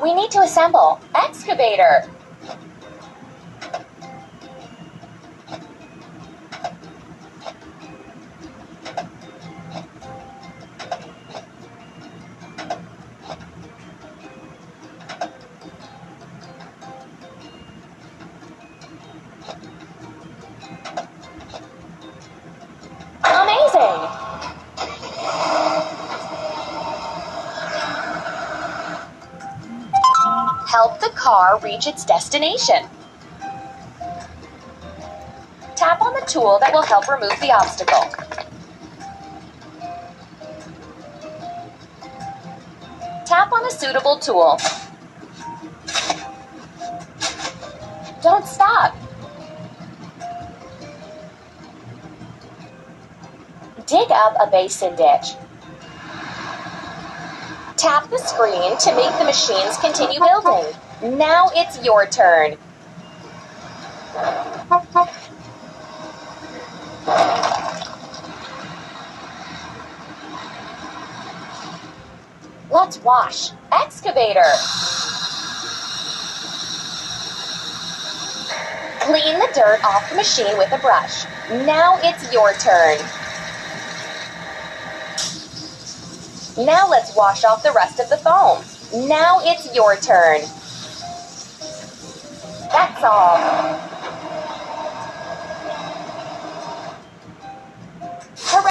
We need to assemble. Excavator. Amazing! Help the car reach its destination. Tap on the tool that will help remove the obstacle. Tap on a suitable tool. Don't stop. Dig up a basin ditch. Tap the screen to make the machines continue building. Now it's your turn. Let's wash. Excavator. Clean the dirt off the machine with a brush. Now it's your turn. Now let's wash off the rest of the foam. Now it's your turn. That's all.